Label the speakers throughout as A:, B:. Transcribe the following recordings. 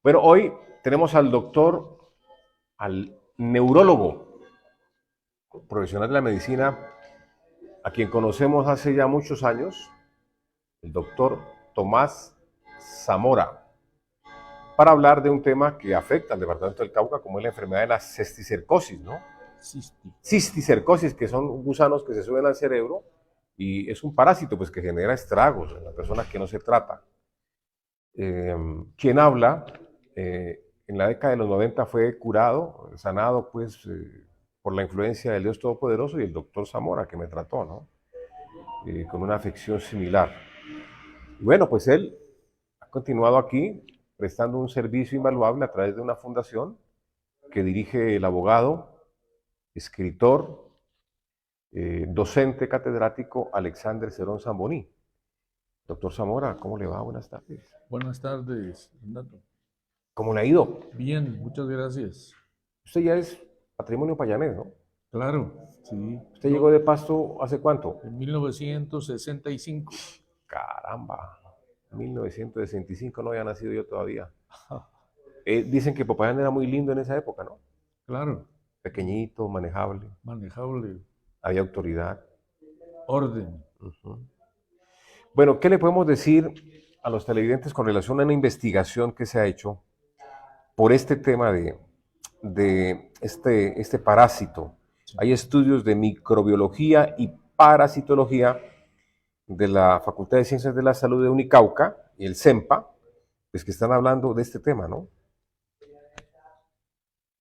A: Bueno, hoy tenemos al doctor, al neurólogo, profesional de la medicina, a quien conocemos hace ya muchos años, el doctor Tomás Zamora, para hablar de un tema que afecta al departamento del Cauca, como es la enfermedad de la cisticercosis, ¿no?
B: Sisti.
A: Cisticercosis, que son gusanos que se suben al cerebro y es un parásito pues, que genera estragos en la persona que no se trata. Quien habla, en la década de los 90 fue curado, sanado pues por la influencia del Dios Todopoderoso y el doctor Zamora que me trató, ¿no? Con una afección similar. Y bueno, pues él ha continuado aquí prestando un servicio invaluable a través de una fundación que dirige el abogado, escritor, docente catedrático Alexander Cerón Zamboní. Doctor Zamora, ¿cómo le va? Buenas tardes.
B: Buenas tardes, Renato.
A: ¿Cómo le ha ido?
B: Bien, muchas gracias.
A: Usted ya es patrimonio payanés, ¿no?
B: Claro, sí.
A: ¿Usted llegó
B: Yo
A: de Pasto hace cuánto?
B: en 1965.
A: Caramba, 1965 no había nacido yo todavía. Dicen que Popayán era muy lindo en esa época, ¿no?
B: Claro,
A: Pequeñito, manejable,
B: manejable,
A: había autoridad.
B: orden.
A: Ujú. Bueno, ¿qué le podemos decir a los televidentes con relación a una investigación que se ha hecho por este tema de este parásito?
B: Sí.
A: Hay estudios de microbiología y parasitología de la Facultad de Ciencias de la Salud de Unicauca y el CEMPA, pues que están hablando de este tema, ¿no?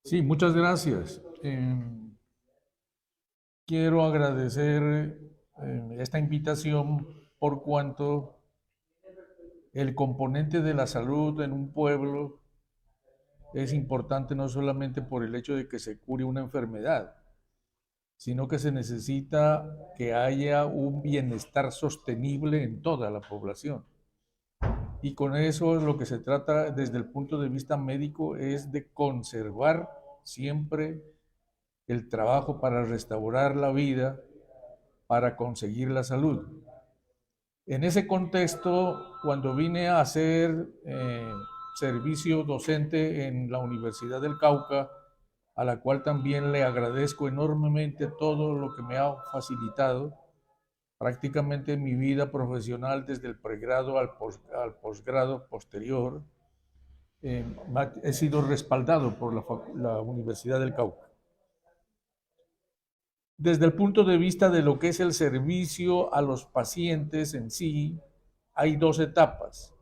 B: Sí, muchas gracias. Quiero agradecer esta invitación por cuanto el componente de la salud en un pueblo es importante no solamente por el hecho de que se cure una enfermedad, sino que se necesita que haya un bienestar sostenible en toda la población. Y con eso lo que se trata desde el punto de vista médico es de conservar siempre el trabajo para restaurar la vida, para conseguir la salud. En ese contexto, cuando vine a hacer servicio docente en la Universidad del Cauca, a la cual también le agradezco enormemente todo lo que me ha facilitado, prácticamente mi vida profesional desde el pregrado al posgrado posterior, he sido respaldado por la Universidad del Cauca. Desde el punto de vista de lo que es el servicio a los pacientes en sí, hay dos etapas.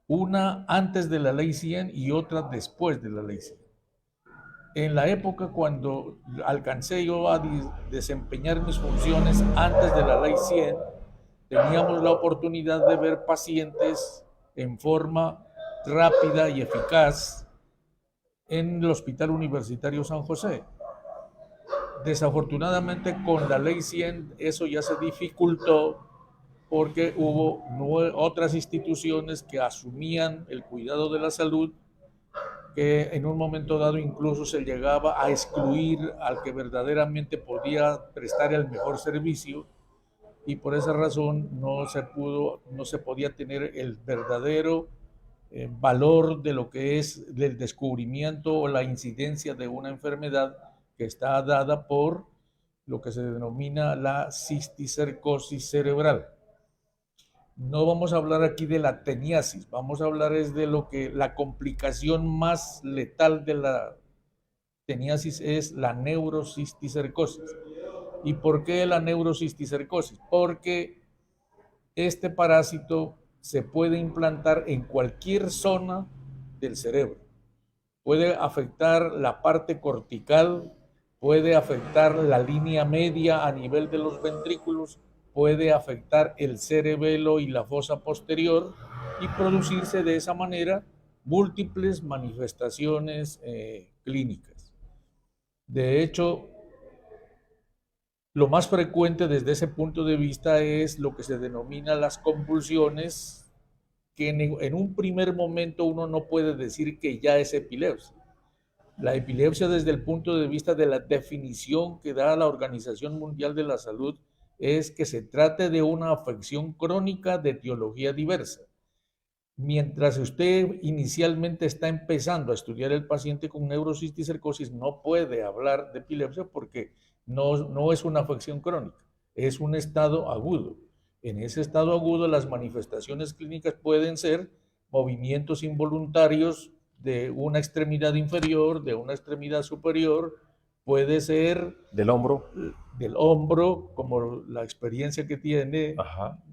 B: Una antes de la ley 100 y otra después de la ley 100. En la época cuando alcancé yo a desempeñar mis funciones antes de la ley 100, teníamos la oportunidad de ver pacientes en forma rápida y eficaz en el Hospital Universitario San José. Desafortunadamente con la ley 100 eso ya se dificultó porque hubo otras instituciones que asumían el cuidado de la salud, que en un momento dado incluso se llegaba a excluir al que verdaderamente podía prestar el mejor servicio, y por esa razón no se podía tener el verdadero valor de lo que es el descubrimiento o la incidencia de una enfermedad que está dada por lo que se denomina la cisticercosis cerebral. No vamos a hablar aquí de la teniasis, vamos a hablar es de lo que la complicación más letal de la teniasis es la neurocisticercosis. ¿Y por qué la neurocisticercosis? Porque este parásito se puede implantar en cualquier zona del cerebro. Puede afectar la parte cortical, puede afectar la línea media a nivel de los ventrículos, puede afectar el cerebelo y la fosa posterior y producirse de esa manera múltiples manifestaciones clínicas. De hecho, lo más frecuente desde ese punto de vista es lo que se denomina las convulsiones, que en un primer momento uno no puede decir que ya es epilepsia. La epilepsia desde el punto de vista de la definición que da la Organización Mundial de la Salud es que se trate de una afección crónica de etiología diversa. Mientras usted inicialmente está empezando a estudiar el paciente con neurocisticercosis, no puede hablar de epilepsia porque no es una afección crónica, es un estado agudo. En ese estado agudo, las manifestaciones clínicas pueden ser movimientos involuntarios de una extremidad inferior, de una extremidad superior, puede ser
A: del hombro,
B: como la experiencia que tiene.
A: Ajá.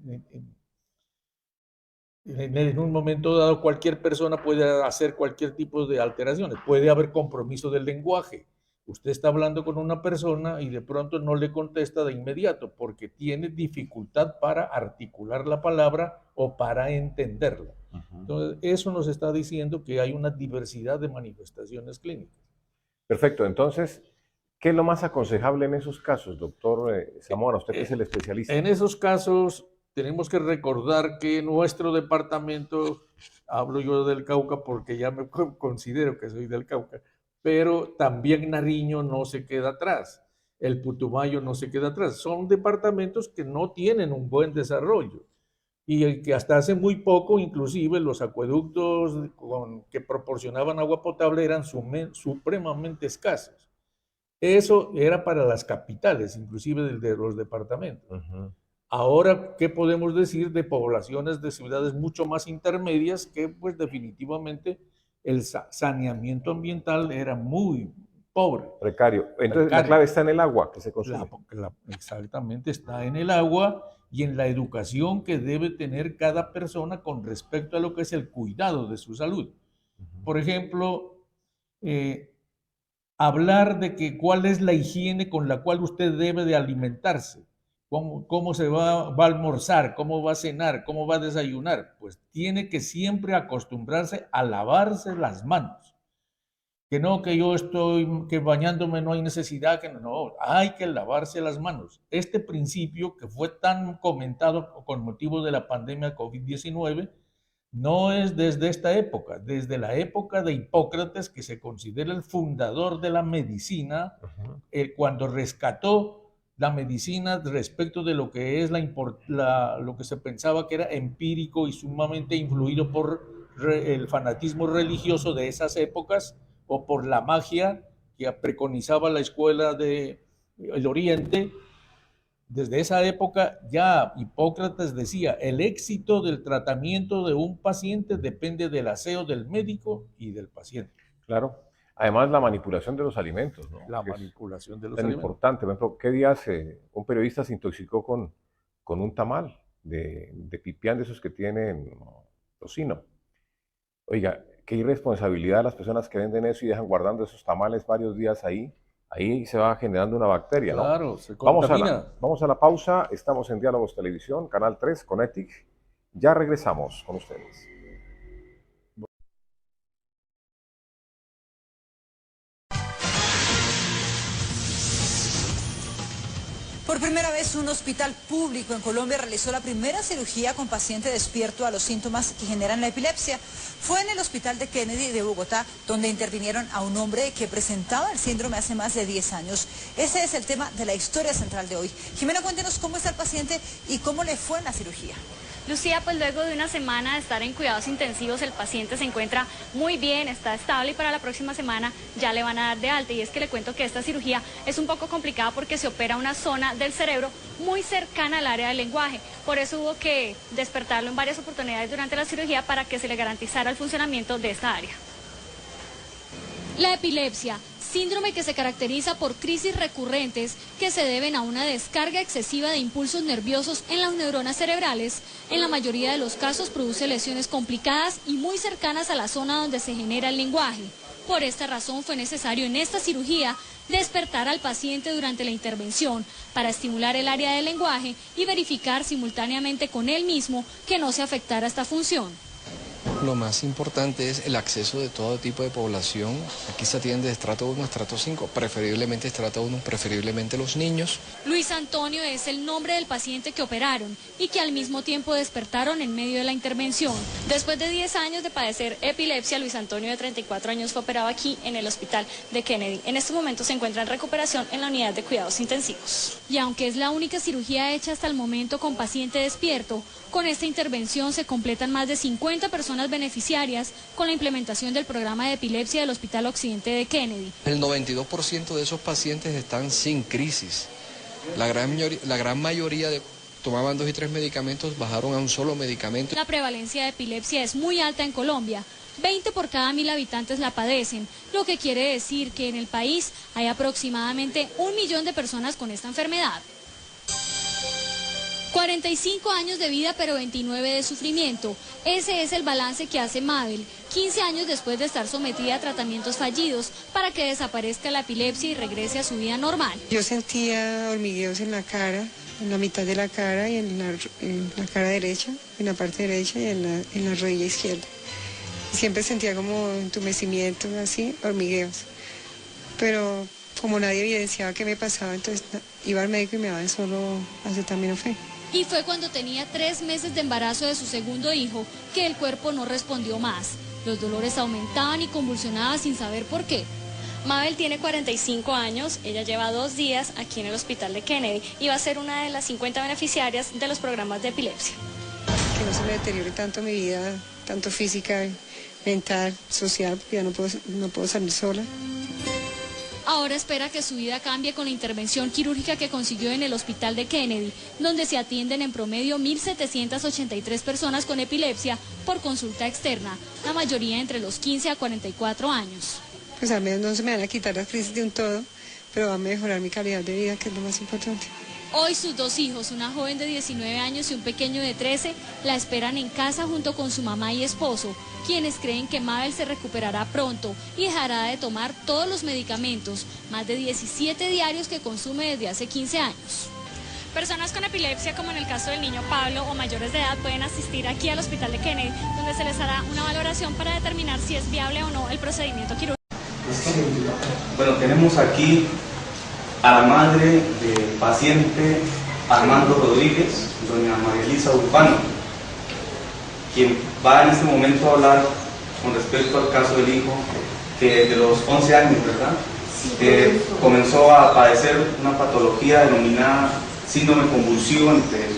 B: En un momento dado, cualquier persona puede hacer cualquier tipo de alteraciones. Puede haber compromiso del lenguaje. Usted está hablando con una persona y de pronto no le contesta de inmediato porque tiene dificultad para articular la palabra o para entenderla. Entonces, eso nos está diciendo que hay una diversidad de manifestaciones clínicas.
A: Perfecto. Entonces, ¿qué es lo más aconsejable en esos casos, doctor Zamora? Usted que es el especialista.
B: En esos casos, tenemos que recordar que nuestro departamento, hablo yo del Cauca porque ya me considero que soy del Cauca, pero también Nariño no se queda atrás, el Putumayo no se queda atrás. Son departamentos que no tienen un buen desarrollo y que hasta hace muy poco, inclusive, los acueductos que proporcionaban agua potable eran supremamente escasos. Eso era para las capitales, inclusive de los departamentos. Ahora, ¿qué podemos decir de poblaciones de ciudades mucho más intermedias que pues definitivamente el saneamiento ambiental era muy pobre?
A: Precario. Entonces, la clave está en el agua que se consume.
B: Exactamente, está en el agua y en la educación que debe tener cada persona con respecto a lo que es el cuidado de su salud. Por ejemplo, hablar de cuál es la higiene con la cual usted debe de alimentarse. ¿Cómo se va a almorzar? ¿Cómo va a cenar? ¿Cómo va a desayunar? Pues tiene que siempre acostumbrarse a lavarse las manos. Que no, que yo estoy, que bañándome no hay necesidad, que no, hay que lavarse las manos. Este principio que fue tan comentado con motivo de la pandemia COVID-19, no es desde esta época, desde la época de Hipócrates, que se considera el fundador de la medicina, cuando rescató la medicina respecto de lo que es lo que se pensaba que era empírico y sumamente influido por el fanatismo religioso de esas épocas o por la magia que preconizaba la escuela del Oriente. Desde esa época ya Hipócrates decía, el éxito del tratamiento de un paciente depende del aseo del médico y del paciente.
A: Claro. Además, la manipulación de los alimentos, ¿no?
B: La manipulación de los
A: alimentos. Tan importante. Por ejemplo, ¿qué días un periodista se intoxicó con un tamal de pipián de esos que tienen tocino? Oiga, qué irresponsabilidad las personas que venden eso y dejan guardando esos tamales varios días ahí. Ahí se va generando una bacteria, ¿no?
B: Claro, se contamina.
A: Vamos a la pausa. Estamos en Diálogos Televisión, Canal 3, con ETIC. Ya regresamos con ustedes.
C: Por primera vez, un hospital público en Colombia realizó la primera cirugía con paciente despierto a los síntomas que generan la epilepsia. Fue en el Hospital de Kennedy de Bogotá, donde intervinieron a un hombre que presentaba el síndrome hace más de 10 años. Ese es el tema de la historia central de hoy. Jimena, cuéntenos cómo está el paciente y cómo le fue en la cirugía.
D: Lucía, pues luego de una semana de estar en cuidados intensivos, el paciente se encuentra muy bien, está estable y para la próxima semana ya le van a dar de alta. Y es que le cuento que esta cirugía es un poco complicada porque se opera una zona del cerebro muy cercana al área del lenguaje. Por eso hubo que despertarlo en varias oportunidades durante la cirugía para que se le garantizara el funcionamiento de esta área. La epilepsia, síndrome que se caracteriza por crisis recurrentes que se deben a una descarga excesiva de impulsos nerviosos en las neuronas cerebrales. En la mayoría de los casos produce lesiones complicadas y muy cercanas a la zona donde se genera el lenguaje. Por esta razón fue necesario en esta cirugía despertar al paciente durante la intervención para estimular el área del lenguaje y verificar simultáneamente con él mismo que no se afectara esta función.
E: Lo más importante es el acceso de todo tipo de población. Aquí se atiende de estrato 1 a estrato 5, preferiblemente estrato 1, preferiblemente los niños.
D: Luis Antonio es el nombre del paciente que operaron y que al mismo tiempo despertaron en medio de la intervención. Después de 10 años de padecer epilepsia, Luis Antonio, de 34 años, fue operado aquí en el hospital de Kennedy. En este momento se encuentra en recuperación en la unidad de cuidados intensivos. Y aunque es la única cirugía hecha hasta el momento con paciente despierto, con esta intervención se completan más de 50 personas beneficiarias con la implementación del programa de epilepsia del Hospital Occidente de Kennedy.
E: El 92% de esos pacientes están sin crisis. La gran mayoría tomaban 2 y 3 medicamentos, bajaron a un solo medicamento.
D: La prevalencia de epilepsia es muy alta en Colombia. 20 por cada 1000 habitantes la padecen, lo que quiere decir que en el país hay aproximadamente 1 millón de personas con esta enfermedad. 45 años de vida, pero 29 de sufrimiento. Ese es el balance que hace Mabel, 15 años después de estar sometida a tratamientos fallidos para que desaparezca la epilepsia y regrese a su vida normal.
F: Yo sentía hormigueos en la cara, en la mitad de la cara y en la cara derecha, en la parte derecha y en la rodilla izquierda. Siempre sentía como entumecimientos, así, hormigueos. Pero como nadie evidenciaba qué me pasaba, entonces iba al médico y me daban solo acetaminofén.
D: Y fue cuando tenía 3 meses de embarazo de su segundo hijo que el cuerpo no respondió más. Los dolores aumentaban y convulsionaba sin saber por qué.
G: Mabel tiene 45 años, ella lleva 2 días aquí en el hospital de Kennedy y va a ser una de las 50 beneficiarias de los programas de epilepsia.
F: Que no se me deteriore tanto mi vida, tanto física, mental, social, porque ya no puedo salir sola.
D: Ahora espera que su vida cambie con la intervención quirúrgica que consiguió en el hospital de Kennedy, donde se atienden en promedio 1.783 personas con epilepsia por consulta externa, la mayoría entre los 15 a 44 años.
F: Pues al menos no se me van a quitar las crisis de un todo, pero va a mejorar mi calidad de vida, que es lo más importante.
D: Hoy sus 2 hijos, una joven de 19 años y un pequeño de 13, la esperan en casa junto con su mamá y esposo, quienes creen que Mabel se recuperará pronto y dejará de tomar todos los medicamentos, más de 17 diarios que consume desde hace 15 años.
G: Personas con epilepsia, como en el caso del niño Pablo, o mayores de edad, pueden asistir aquí al hospital de Kennedy, donde se les hará una valoración para determinar si es viable o no el procedimiento quirúrgico.
H: Bueno, tenemos aquí a la madre del paciente Armando Rodríguez, doña María Elisa Urbano, quien va en este momento a hablar con respecto al caso del hijo, que de los 11 años, ¿verdad? Sí, comenzó a padecer una patología denominada síndrome convulsivo entre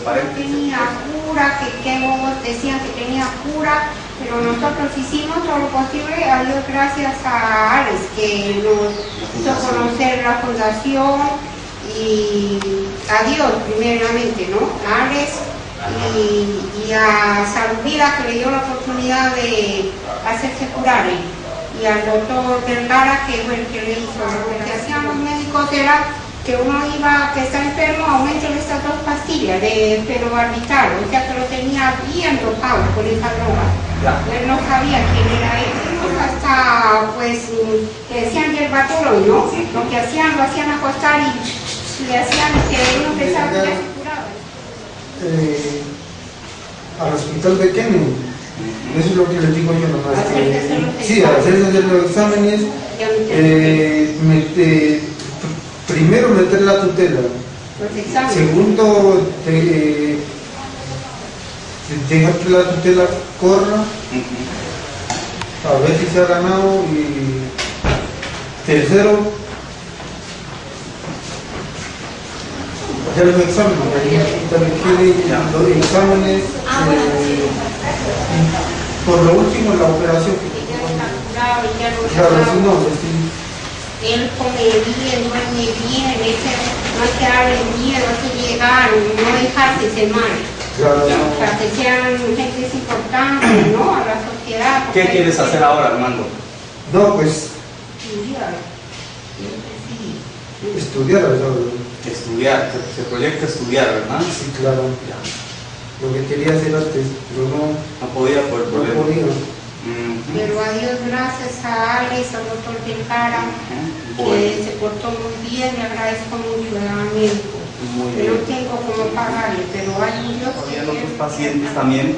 H: paréntesis.
I: Tenía cura, que bobos decían que tenía cura, pero nosotros hicimos todo lo posible, a Dios gracias a Ares, que nos hizo conocer la fundación, y a Dios primeramente, ¿no? A Ares y a Salud Vida, que le dio la oportunidad de hacerse curar, y al doctor Vergara, que fue el que le hizo. Lo que hacían los médicos era que uno iba, que está enfermo, aumenten estas 2 pastillas de fenobarbital, o sea que lo tenía bien dopado por esa droga. Él no sabía quién era él. Hasta, pues, le decían hierbaturo, ¿no? Lo que hacían, lo hacían acostar y le hacían que uno pensaba que ya se curaba.
J: Al hospital de Kennedy, eso es lo que les digo yo nomás. Sí, hacer los exámenes, primero meter la tutela, segundo dejar que la tutela corra, a ver si se ha ganado, y tercero hacer los exámenes, los exámenes, por lo último la operación. Claro, si no,
I: él come bien, duerme bien, no hay que darle miedo, hay que llegar, no dejarse ser mal.
J: Claro.
I: Para que sean gentes importantes, ¿no? A la sociedad.
H: ¿Qué quieres hacer ahora, Armando?
J: No, pues estudiar, ¿verdad?
H: Estudiar, se proyecta estudiar, ¿verdad?
J: Sí, claro. Ya. Lo que quería hacer antes, pero no
H: podía por el problema.
J: No podía.
I: Pero a Dios gracias a Alex, al doctor Vergara, que se portó muy bien, le agradezco mucho al médico. No tengo cómo pagarle, pero hay un Dios que...
H: Había otros pacientes también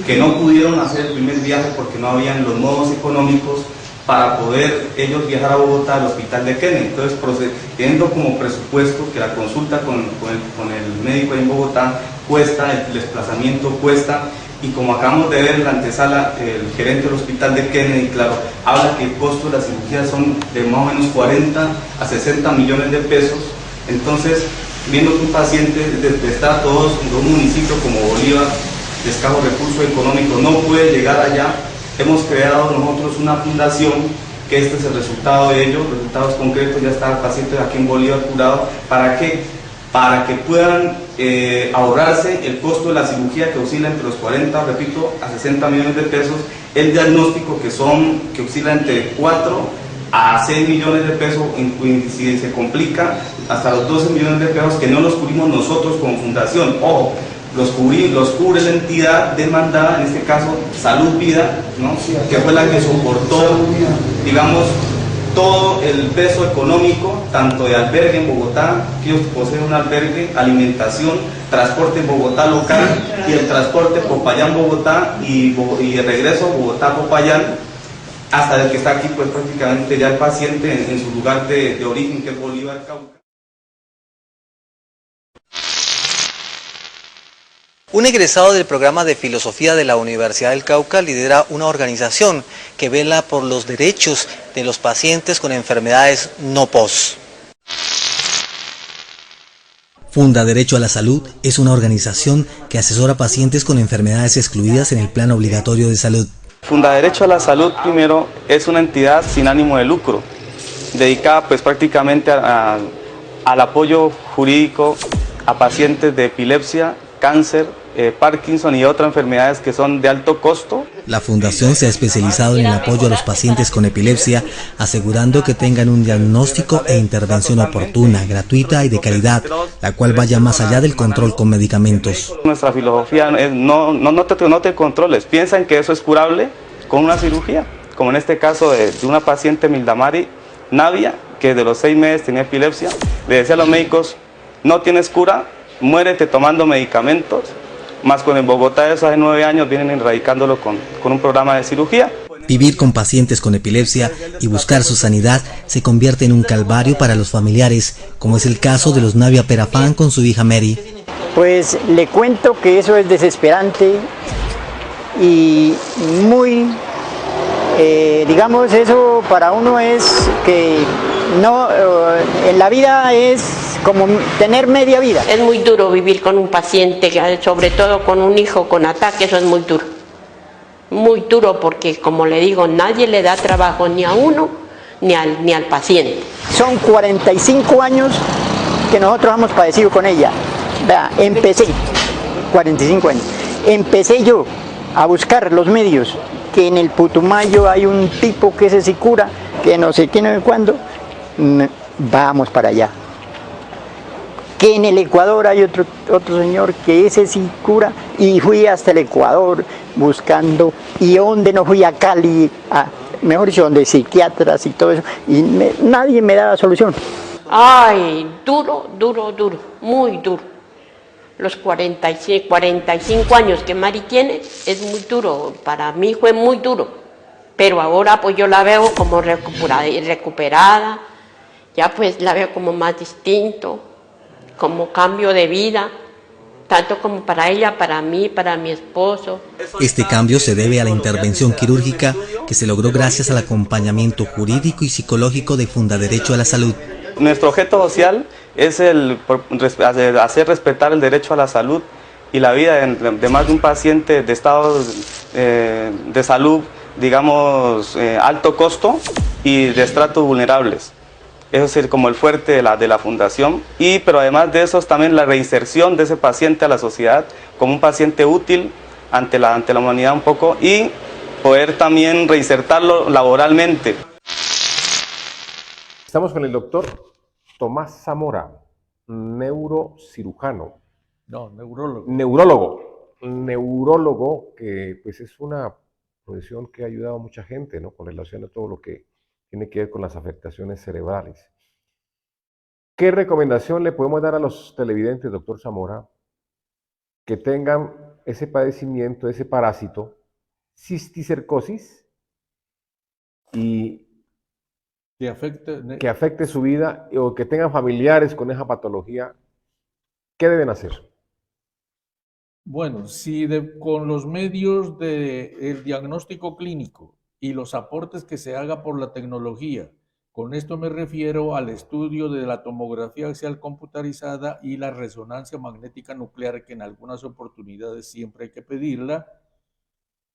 H: que no pudieron hacer el primer viaje porque no habían los modos económicos para poder ellos viajar a Bogotá al hospital de Kennedy. Entonces, teniendo como presupuesto que la consulta con el médico en Bogotá cuesta, el desplazamiento cuesta, y como acabamos de ver en la antesala, el gerente del hospital de Kennedy, claro, habla que el costo de la cirugía son de más o menos 40 a 60 millones de pesos. Entonces, viendo que un paciente está todos en un municipio como Bolívar, de escasos recursos económicos, no puede llegar allá, hemos creado nosotros una fundación, que este es el resultado de ello, resultados concretos, ya está el paciente aquí en Bolívar curado. ¿Para qué? Para que puedan ahorrarse el costo de la cirugía, que oscila entre los 40, repito, a 60 millones de pesos, el diagnóstico que oscila entre 4 a 6 millones de pesos, y si se complica, hasta los 12 millones de pesos, que no los cubrimos nosotros como fundación. Ojo, los cubre la entidad demandada, en este caso Salud Vida, ¿no? Que fue la que soportó, digamos, todo el peso económico, tanto de albergue en Bogotá, que ellos poseen un albergue, alimentación, transporte en Bogotá local, y el transporte Popayán-Bogotá y el regreso Bogotá-Popayán, hasta el que está aquí, pues prácticamente ya el paciente en su lugar de origen, que es Bolívar, Cauca.
K: Un egresado del programa de Filosofía de la Universidad del Cauca lidera una organización que vela por los derechos de los pacientes con enfermedades no POS. Funda Derecho a la Salud es una organización que asesora a pacientes con enfermedades excluidas en el plan obligatorio de salud.
H: Funda Derecho a la Salud, primero, es una entidad sin ánimo de lucro, dedicada pues prácticamente al apoyo jurídico a pacientes de epilepsia, cáncer, Parkinson y otras enfermedades que son de alto costo.
K: La fundación se ha especializado en el apoyo a los pacientes con epilepsia, asegurando que tengan un diagnóstico e intervención oportuna, gratuita y de calidad, la cual vaya más allá del control con medicamentos.
H: Nuestra filosofía es no te controles, piensan que eso es curable con una cirugía, como en este caso de una paciente, Mildamari Navia, que de los 6 meses tenía epilepsia. Le decía a los médicos, no tienes cura, muérete tomando medicamentos. Más con en Bogotá, eso hace 9 años vienen erradicándolo con un programa de cirugía.
K: Vivir con pacientes con epilepsia y buscar su sanidad se convierte en un calvario para los familiares, como es el caso de los Navia Perafán con su hija Mary.
L: Pues le cuento que eso es desesperante y muy, digamos, eso para uno es que no, en la vida es como tener media vida.
M: Es muy duro vivir con un paciente, sobre todo con un hijo con ataque, eso es muy duro. Muy duro porque, como le digo, nadie le da trabajo ni a uno ni al paciente.
L: Son 45 años que nosotros hemos padecido con ella. Vea, empecé, 45 años, empecé yo a buscar los medios, que en el Putumayo hay un tipo que ese sí cura, que no sé qué, no sé cuándo, vamos para allá. Que en el Ecuador hay otro señor que ese sí cura, y fui hasta el Ecuador buscando, y donde no fui a Cali, mejor dicho, donde psiquiatras y todo eso, y nadie me daba solución.
M: Ay, duro, duro, duro, muy duro. Los 45 años que Mari tiene es muy duro, para mí fue muy duro, pero ahora pues yo la veo como recuperada, ya pues la veo como más distinto, como cambio de vida, tanto como para ella, para mí, para mi esposo.
K: Este cambio se debe a la intervención quirúrgica que se logró gracias al acompañamiento jurídico y psicológico de Funda Derecho a la Salud.
H: Nuestro objeto social es hacer respetar el derecho a la salud y la vida de más de un paciente de estado de salud, digamos, alto costo y de estratos vulnerables. Eso es como el fuerte de la fundación, pero además de eso es también la reinserción de ese paciente a la sociedad como un paciente útil ante la humanidad un poco, y poder también reinsertarlo laboralmente.
A: Estamos con el doctor Tomás Zamora, neurocirujano.
B: No, neurólogo.
A: Neurólogo, que pues es una profesión que ha ayudado a mucha gente, ¿no? Con relación a todo lo que tiene que ver con las afectaciones cerebrales. ¿Qué recomendación le podemos dar a los televidentes, doctor Zamora, que tengan ese padecimiento, ese parásito, cisticercosis, y
B: que
A: afecte su vida o que tengan familiares con esa patología, ¿qué deben hacer?
B: Bueno, si con los medios del diagnóstico clínico y los aportes que se haga por la tecnología, con esto me refiero al estudio de la tomografía axial computarizada y la resonancia magnética nuclear, que en algunas oportunidades siempre hay que pedirla,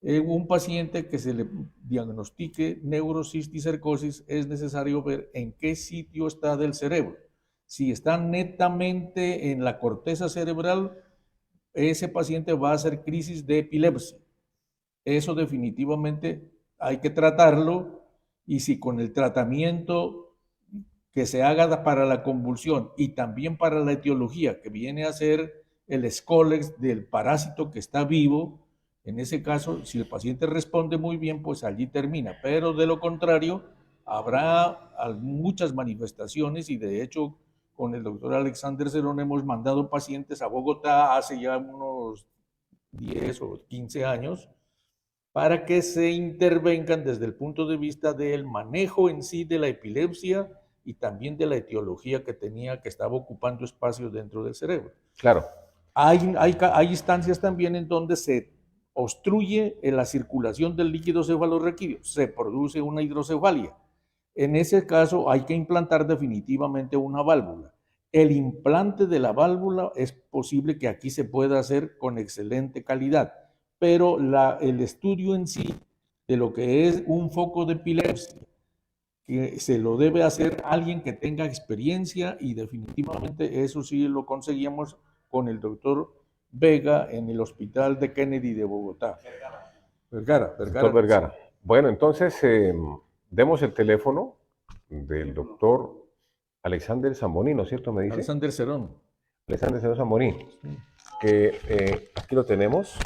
B: un paciente que se le diagnostique neurocisticercosis es necesario ver en qué sitio está del cerebro. Si está netamente en la corteza cerebral, ese paciente va a hacer crisis de epilepsia. Eso definitivamente hay que tratarlo, y si con el tratamiento que se haga para la convulsión y también para la etiología, que viene a ser el Scolex del parásito que está vivo, en ese caso, si el paciente responde muy bien, pues allí termina, pero de lo contrario, habrá muchas manifestaciones, y de hecho, con el doctor Alexander Cerón hemos mandado pacientes a Bogotá hace ya unos 10 o 15 años para que se intervengan desde el punto de vista del manejo en sí de la epilepsia y también de la etiología que estaba ocupando espacio dentro del cerebro.
A: Claro.
B: Hay instancias también en donde se obstruye la circulación del líquido cefalorraquídeo, se produce una hidrocefalia. En ese caso hay que implantar definitivamente una válvula. El implante de la válvula es posible que aquí se pueda hacer con excelente calidad, pero el estudio en sí de lo que es un foco de epilepsia, que se lo debe hacer alguien que tenga experiencia, y definitivamente eso sí lo conseguíamos con el doctor Vega en el Hospital de Kennedy de Bogotá.
A: Vergara. Bueno, entonces demos el teléfono del doctor Alexander Zamboni, ¿no es cierto? Me dice.
B: Alexander Cerón.
A: Alexander Cerón Zamboni, que aquí lo tenemos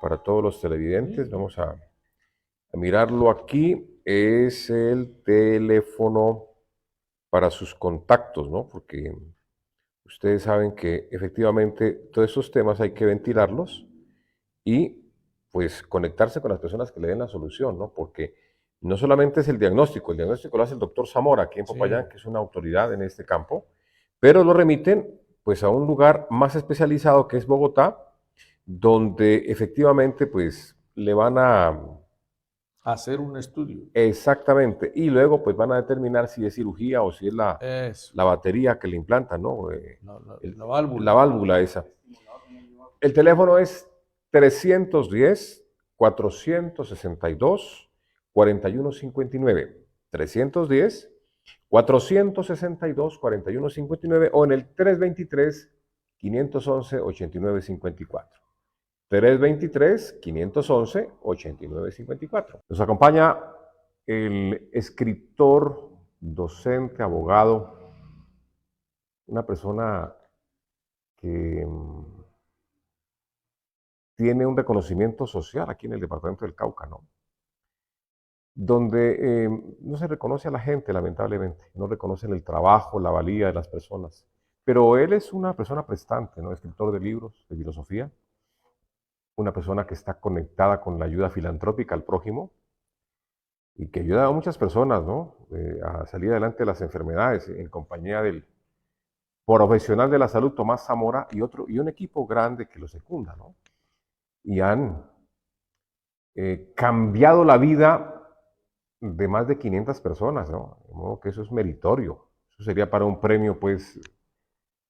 A: para todos los televidentes. Vamos a mirarlo aquí. Es el teléfono para sus contactos, ¿no? Porque ustedes saben que efectivamente todos estos temas hay que ventilarlos y pues conectarse con las personas que le den la solución, ¿no? Porque no solamente es el diagnóstico lo hace el doctor Zamora aquí en Popayán, que es una autoridad en este campo, pero lo remiten pues a un lugar más especializado que es Bogotá, donde efectivamente pues le van a
B: hacer un estudio.
A: Exactamente, y luego pues van a determinar si es cirugía o si es la batería que le implantan, ¿no?
B: La válvula.
A: La válvula esa. El teléfono es 310-462-4159. 310-462-4159 o en el 323-511-8954. 323-511-8954. Nos acompaña el escritor, docente, abogado, una persona que tiene un reconocimiento social aquí en el departamento del Cauca, ¿no? Donde no se reconoce a la gente, lamentablemente, no reconocen el trabajo, la valía de las personas. Pero él es una persona prestante, ¿no? Escritor de libros, de filosofía, una persona que está conectada con la ayuda filantrópica al prójimo y que ayuda a muchas personas, ¿no? A salir adelante de las enfermedades en compañía del profesional de la salud Tomás Zamora y un equipo grande que lo secunda, ¿no? Y han cambiado la vida de más de 500 personas, ¿no? De modo que eso es meritorio. Eso sería para un premio, pues,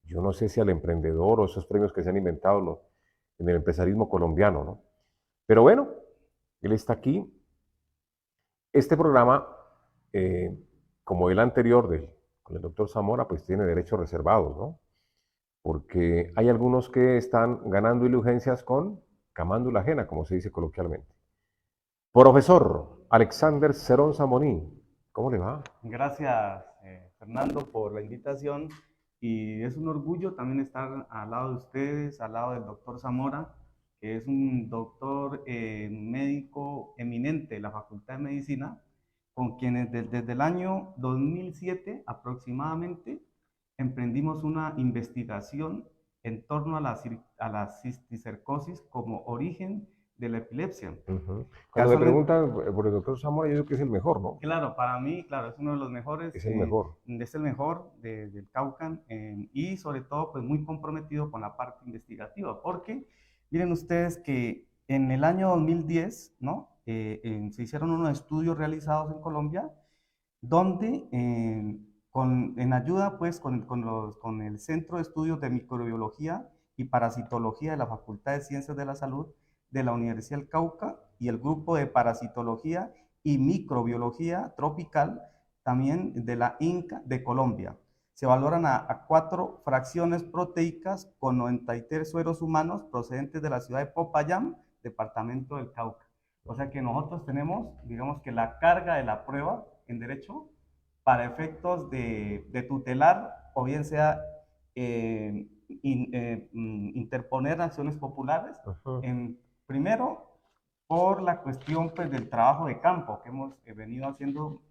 A: yo no sé si al emprendedor o esos premios que se han inventado en el empresarismo colombiano, ¿no? Pero bueno, él está aquí. Este programa, como el anterior con el doctor Zamora, pues tiene derechos reservados, ¿no? Porque hay algunos que están ganando indulgencias con camándula ajena, como se dice coloquialmente. Profesor Alexander Cerón Zamboni, ¿cómo le va?
H: Gracias, Fernando, por la invitación. Y es un orgullo también estar al lado de ustedes, al lado del doctor Zamora, que es un doctor médico eminente de la Facultad de Medicina, con quienes desde el año 2007 aproximadamente emprendimos una investigación en torno a la cisticercosis como origen de la epilepsia.
A: Cuando me preguntan por el doctor Zamora, yo digo que es el mejor, ¿no?
H: Claro, para mí, claro, es uno de los mejores.
A: Es el mejor.
H: Es el mejor del Cauca y sobre todo pues muy comprometido con la parte investigativa, porque miren ustedes que en el año 2010, ¿no? Se hicieron unos estudios realizados en Colombia donde en ayuda pues con el Centro de Estudios de Microbiología y Parasitología de la Facultad de Ciencias de la Salud de la Universidad del Cauca y el grupo de Parasitología y Microbiología Tropical también de la INCA de Colombia. Se valoran a 4 fracciones proteicas con 93 sueros humanos procedentes de la ciudad de Popayán, departamento del Cauca. O sea que nosotros tenemos, digamos que la carga de la prueba en derecho para efectos de tutelar o bien sea interponer acciones populares, primero por la cuestión pues, del trabajo de campo que hemos venido haciendo.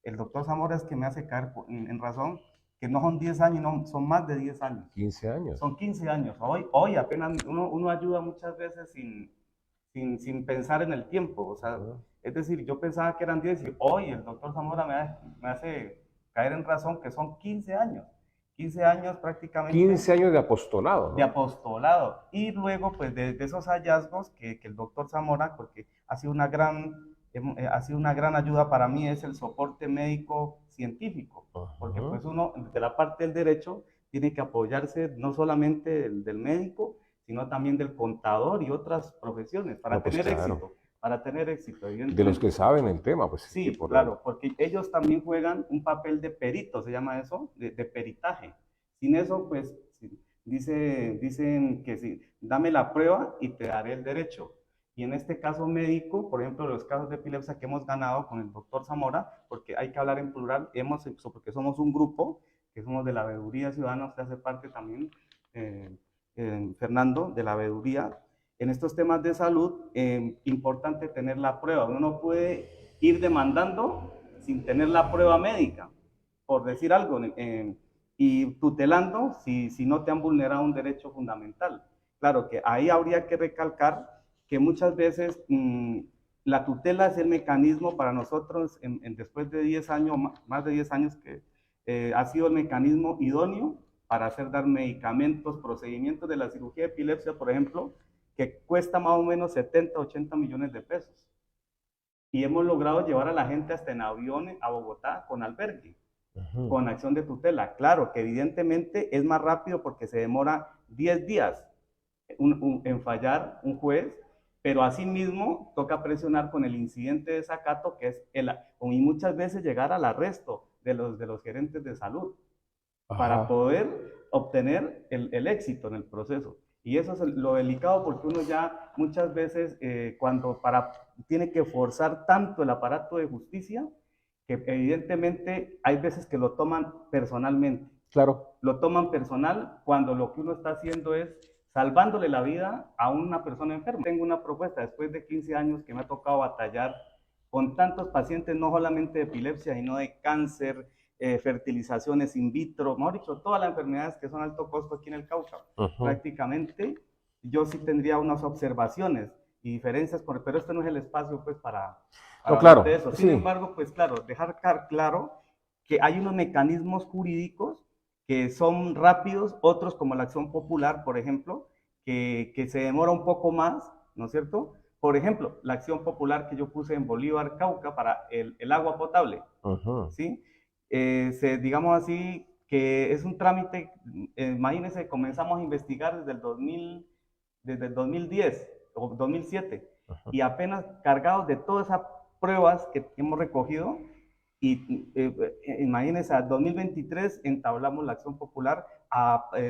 H: El doctor Zamora es que me hace caer en razón que no son 10 años, no, son más de 10 años.
A: 15 años.
H: Son 15 años. Hoy apenas uno ayuda muchas veces sin pensar en el tiempo. O sea, es decir, yo pensaba que eran 10 y hoy el doctor Zamora me hace caer en razón que son 15 años. 15 años prácticamente.
A: 15 años de apostolado, ¿no?
H: De apostolado. Y luego, pues, de esos hallazgos que el doctor Zamora, porque ha sido una gran ayuda para mí, es el soporte médico científico. Porque, pues, uno, de la parte del derecho, tiene que apoyarse no solamente del médico, sino también del contador y otras profesiones para tener éxito. Para tener éxito,
A: de los que saben el tema, pues.
H: Sí, claro, porque ellos también juegan un papel de perito, se llama eso, de peritaje. Sin eso, pues, dicen que sí, dame la prueba y te daré el derecho. Y en este caso médico, por ejemplo, los casos de epilepsia que hemos ganado con el doctor Zamora, porque hay que hablar en plural, porque somos un grupo, que somos de la Veeduría Ciudadana, usted hace parte también, Fernando, de la Veeduría. En estos temas de salud, importante tener la prueba. Uno no puede ir demandando sin tener la prueba médica, por decir algo, y tutelando si no te han vulnerado un derecho fundamental. Claro que ahí habría que recalcar que muchas veces la tutela es el mecanismo para nosotros, después de 10 años, más de 10 años, que ha sido el mecanismo idóneo para hacer dar medicamentos, procedimientos de la cirugía de epilepsia, por ejemplo, que cuesta más o menos 70, 80 millones de pesos. Y hemos logrado llevar a la gente hasta en aviones a Bogotá con albergue, con acción de tutela. Claro que evidentemente es más rápido porque se demora 10 días en fallar un juez, pero asimismo toca presionar con el incidente de desacato, que es y muchas veces llegar al arresto de los gerentes de salud para poder obtener el éxito en el proceso. Y eso es lo delicado, porque uno ya muchas veces tiene que forzar tanto el aparato de justicia que evidentemente hay veces que lo toman personalmente.
A: Claro.
H: Lo toman personal cuando lo que uno está haciendo es salvándole la vida a una persona enferma. Tengo una propuesta, después de 15 años que me ha tocado batallar con tantos pacientes, no solamente de epilepsia, sino de cáncer, fertilizaciones in vitro, mejor dicho, todas las enfermedades que son alto costo aquí en el Cauca. Prácticamente, yo sí tendría unas observaciones y diferencias, pero este no es el espacio pues para
A: claro,
H: de eso. Sin embargo, pues claro, dejar claro que hay unos mecanismos jurídicos que son rápidos, otros como la acción popular, por ejemplo, que se demora un poco más, ¿no es cierto? Por ejemplo, la acción popular que yo puse en Bolívar, Cauca, para el agua potable, ¿sí? Digamos así, que es un trámite, imagínense, comenzamos a investigar desde el 2010 o 2007, y apenas cargados de todas esas pruebas que hemos recogido, y imagínense, a 2023 entablamos la acción popular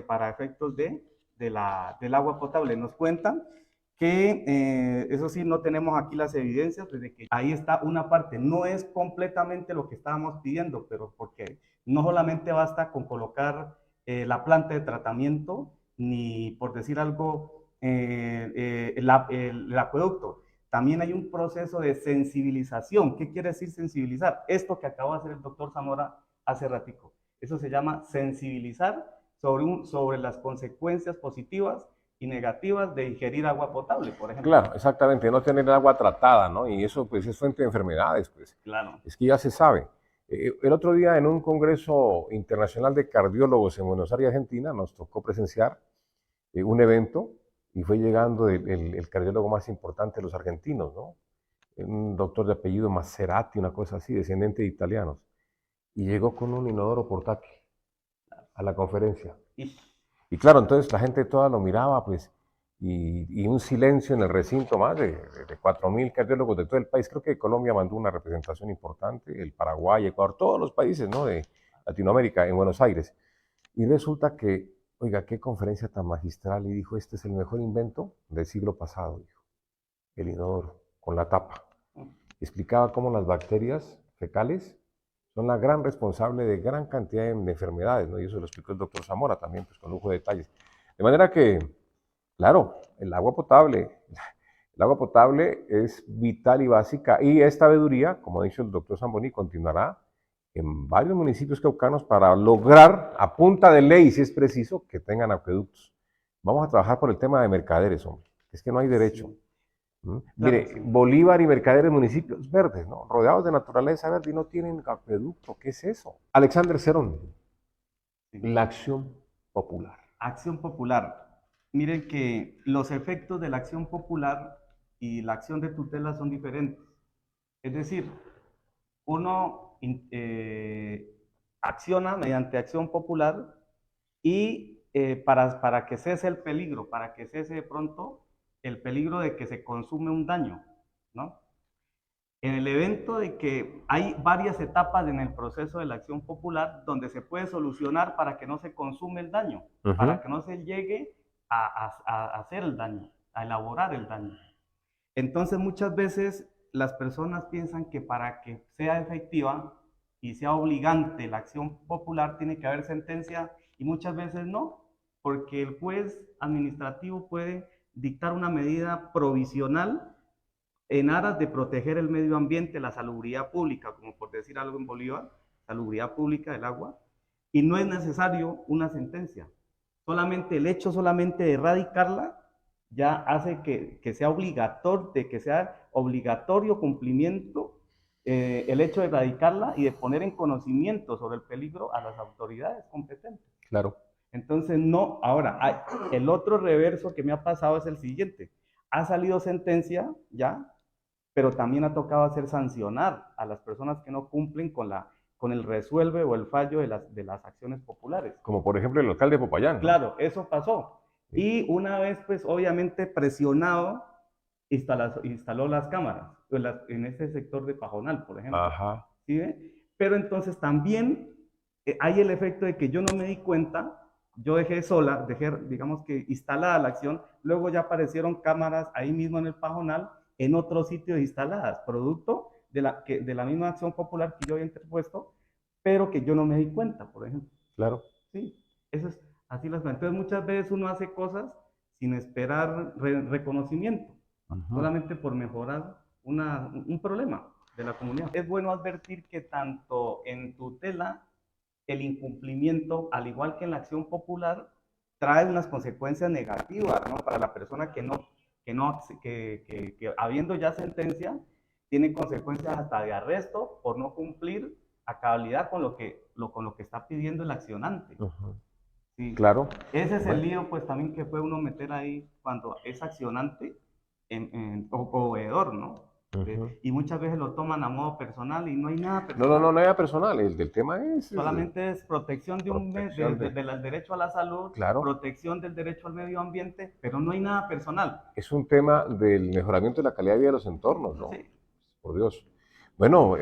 H: para efectos del agua potable. Nos cuentan que, eso sí, no tenemos aquí las evidencias, desde que ahí está una parte, no es completamente lo que estábamos pidiendo, pero porque no solamente basta con colocar la planta de tratamiento, ni por decir algo, el acueducto. También hay un proceso de sensibilización. ¿Qué quiere decir sensibilizar? Esto que acaba de hacer el doctor Zamora hace ratico. Eso se llama sensibilizar sobre las consecuencias positivas y negativas de ingerir agua potable, por ejemplo.
A: Claro, exactamente, no tener agua tratada, ¿no? Y eso pues es fuente de enfermedades, pues.
H: Claro.
A: Es que ya se sabe. El otro día en un congreso internacional de cardiólogos en Buenos Aires, Argentina, nos tocó presenciar un evento y fue llegando el cardiólogo más importante de los argentinos, ¿no? Un doctor de apellido Maserati, una cosa así, descendiente de italianos. Y llegó con un inodoro portátil a la conferencia. Y claro, entonces la gente toda lo miraba, pues, y un silencio en el recinto, más de 4.000 cardiólogos de todo el país. Creo que Colombia mandó una representación importante, el Paraguay, Ecuador, todos los países, ¿no?, de Latinoamérica, en Buenos Aires. Y resulta que, oiga, qué conferencia tan magistral, y dijo, este es el mejor invento del siglo pasado, dijo, el inodoro, con la tapa. Explicaba cómo las bacterias fecales son la gran responsable de gran cantidad de enfermedades, ¿no? Y eso lo explicó el doctor Zamora también, pues con lujo de detalles. De manera que, claro, el agua potable es vital y básica, y esta veeduría, como ha dicho el doctor Zamboni, continuará en varios municipios caucanos para lograr, a punta de ley, si es preciso, que tengan acueductos. Vamos a trabajar por el tema de mercaderes, hombre. Es que no hay derecho. Sí. Mire, claro, sí. Bolívar y Mercaderes, municipios verdes, ¿no?, rodeados de naturaleza verde, y no tienen acueducto. ¿Qué es eso? Alexander Cerón, la acción popular.
H: Acción popular. Miren que los efectos de la acción popular y la acción de tutela son diferentes. Es decir, uno acciona mediante acción popular y para que cese el peligro, para que cese de pronto el peligro de que se consume un daño, ¿no? En el evento de que hay varias etapas en el proceso de la acción popular donde se puede solucionar para que no se consume el daño, para que no se llegue a hacer el daño, a elaborar el daño. Entonces muchas veces las personas piensan que para que sea efectiva y sea obligante la acción popular tiene que haber sentencia, y muchas veces no, porque el juez administrativo puede dictar una medida provisional en aras de proteger el medio ambiente, la salubridad pública, como por decir algo en Bolívar, salubridad pública del agua, y no es necesario una sentencia. Solamente el hecho de erradicarla ya hace que sea obligatorio cumplimiento el hecho de erradicarla y de poner en conocimiento sobre el peligro a las autoridades competentes.
A: Claro.
H: Entonces, no, ahora, el otro reverso que me ha pasado es el siguiente. Ha salido sentencia ya, pero también ha tocado hacer sancionar a las personas que no cumplen con el resuelve o el fallo de las acciones populares.
A: Como por ejemplo el alcalde de Popayán, ¿no?
H: Claro, eso pasó. Sí. Y una vez, pues, obviamente presionado, instaló las cámaras en ese sector de Pajonal, por ejemplo.
A: Ajá.
H: ¿Sí? Pero entonces también hay el efecto de que yo no me di cuenta. Yo dejé digamos que instalada la acción, luego ya aparecieron cámaras ahí mismo en el Pajonal, en otros sitios instaladas, producto de la misma acción popular que yo había interpuesto, pero que yo no me di cuenta, por ejemplo.
A: Claro.
H: Sí, eso es así las cosas. Entonces muchas veces uno hace cosas sin esperar reconocimiento, solamente por mejorar un problema de la comunidad. Es bueno advertir que tanto en tutela, el incumplimiento, al igual que en la acción popular, trae unas consecuencias negativas, ¿no?, para la persona que habiendo ya sentencia, tiene consecuencias hasta de arresto por no cumplir a cabalidad con lo que está pidiendo el accionante. Sí.
A: Claro.
H: Ese es el lío, pues, también que puede uno meter ahí cuando es accionante o proveedor, ¿no? Y muchas veces lo toman a modo personal y no hay nada personal.
A: No hay nada personal. El tema es...
H: Solamente es protección del derecho a la salud,
A: claro,
H: protección del derecho al medio ambiente, pero no hay nada personal.
A: Es un tema del mejoramiento de la calidad de vida de los entornos, ¿no?
H: Sí.
A: Por Dios. Bueno,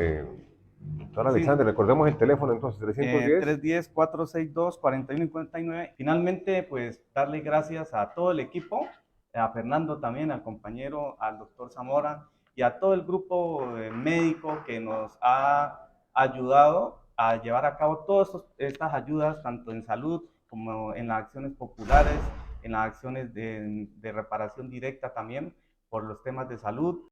A: doctor Alexander, sí, recordemos el teléfono entonces, 310.
H: 310-462-4159. Finalmente, pues, darle gracias a todo el equipo, a Fernando también, al compañero, al doctor Zamora, y a todo el grupo médico que nos ha ayudado a llevar a cabo todas estas ayudas, tanto en salud como en las acciones populares, en las acciones de reparación directa también por los temas de salud.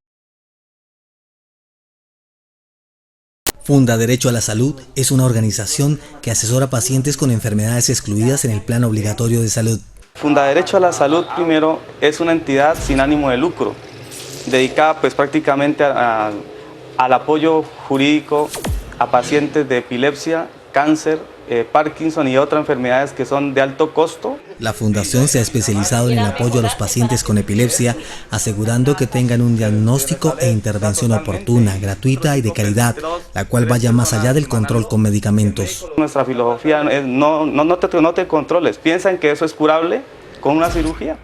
K: Funda Derecho a la Salud es una organización que asesora pacientes con enfermedades excluidas en el plan obligatorio de salud.
H: Funda Derecho a la Salud, primero, es una entidad sin ánimo de lucro, dedicada pues prácticamente al apoyo jurídico a pacientes de epilepsia, cáncer, Parkinson y otras enfermedades que son de alto costo.
K: La fundación se ha especializado en el apoyo a los pacientes con epilepsia, asegurando que tengan un diagnóstico e intervención oportuna, gratuita y de calidad, la cual vaya más allá del control con medicamentos.
H: Nuestra filosofía es no te controles, piensan que eso es curable con una cirugía.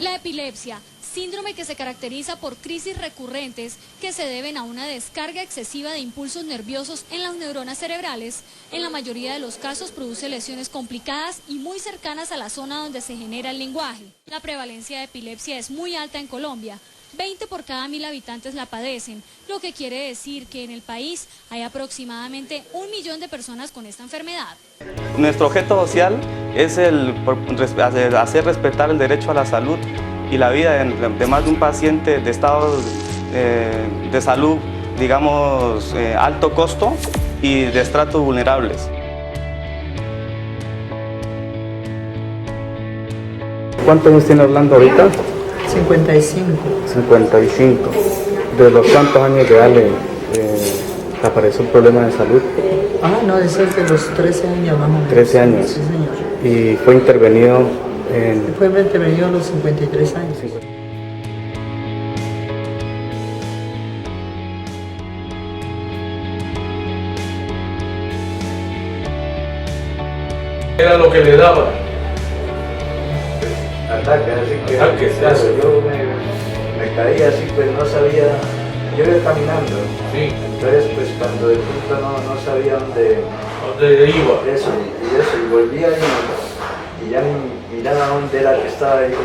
G: La epilepsia, síndrome que se caracteriza por crisis recurrentes que se deben a una descarga excesiva de impulsos nerviosos en las neuronas cerebrales, en la mayoría de los casos produce lesiones complicadas y muy cercanas a la zona donde se genera el lenguaje. La prevalencia de epilepsia es muy alta en Colombia. 20 por cada 1000 habitantes la padecen, lo que quiere decir que en el país hay aproximadamente 1 millón de personas con esta enfermedad.
H: Nuestro objeto social es hacer respetar el derecho a la salud y la vida de más de un paciente de estado de salud, digamos, alto costo y de estratos vulnerables. ¿Cuántos años tiene Orlando ahorita?
N: 55.
H: 55. ¿De los cuántos años de edad le apareció un problema de salud?
N: No, eso es de los 13 años más o menos.
H: 13 años.
N: Sí, señor.
H: ¿Y fue intervenido en...?
N: Fue intervenido a los 53 años.
B: Era lo que le daba.
O: Ataques, así que claro, yo me caía así, pues no sabía, yo iba caminando, sí. Entonces pues cuando de pronto no sabía dónde iba, y volvía y ya miraba dónde era que estaba yo,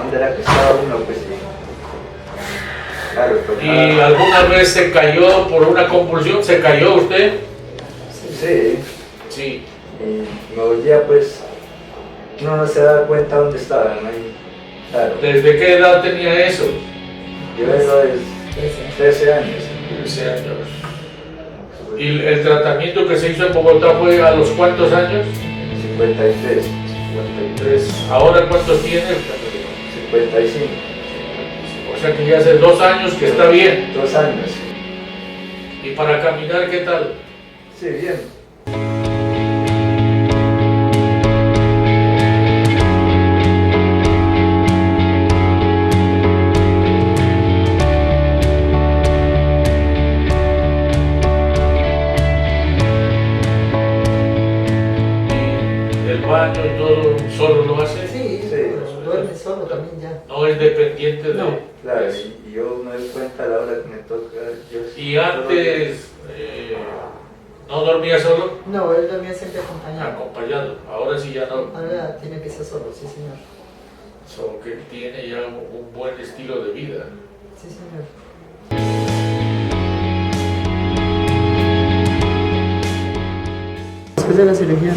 O: dónde era que estaba uno, pues sí. Claro, pues,
B: ¿y alguna vez se cayó por una convulsión? ¿Se cayó usted?
O: Sí.
B: Sí.
O: Y me volvía pues, uno no se da cuenta dónde estaba, ¿no? Claro.
B: ¿Desde qué edad tenía eso?
O: Yo era de 13 años.
B: 13 años. ¿Y el tratamiento que se hizo en Bogotá fue a los cuántos años?
O: 53.
B: 53. ¿Ahora cuántos tiene?
O: 55.
B: O sea que ya hace 2 años que está bien.
O: 2 años.
B: ¿Y para caminar qué tal?
O: Sí, bien.
B: Baño y todo, ¿solo lo hace?
N: Sí, duerme solo también ya.
B: No es dependiente de...
O: No, claro, y yo me doy cuenta a la hora que me toca.
B: ¿Y antes no dormía solo?
N: No, él dormía siempre acompañado.
B: Acompañado, ahora sí ya no.
N: Ahora tiene que ser solo, sí señor.
B: So que tiene ya un buen estilo de vida.
N: Sí señor. Después de la cirugía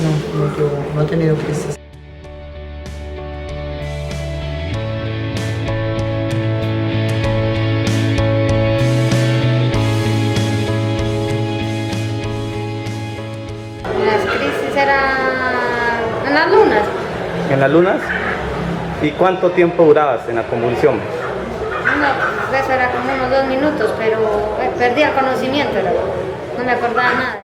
N: no ha tenido crisis.
I: Las crisis eran en las lunas.
H: ¿En las lunas? ¿Y cuánto tiempo durabas en la convulsión?
I: No, pues eso era como unos 2 minutos, pero perdía conocimiento, no me acordaba nada.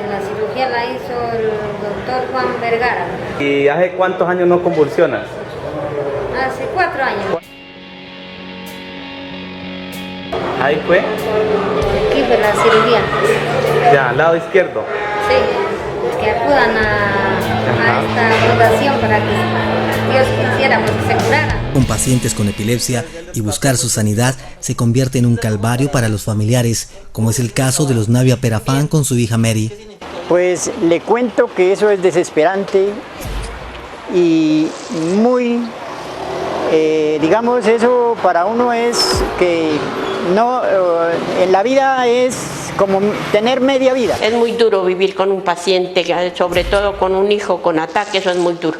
I: La cirugía la hizo el doctor Juan Vergara.
H: ¿Y hace cuántos años no convulsionas?
I: Hace 4 años.
H: ¿Ahí fue?
I: Aquí fue la cirugía.
H: Ya, al lado izquierdo.
I: Sí, que acudan a esta fundación para que Dios quisiera pues, que se curara.
K: Con pacientes con epilepsia y buscar su sanidad se convierte en un calvario para los familiares, como es el caso de los Navia Perafán con su hija Mary.
L: Pues le cuento que eso es desesperante y muy, digamos, eso para uno es que no, en la vida es como tener media vida.
M: Es muy duro vivir con un paciente, sobre todo con un hijo con ataque, eso es muy duro.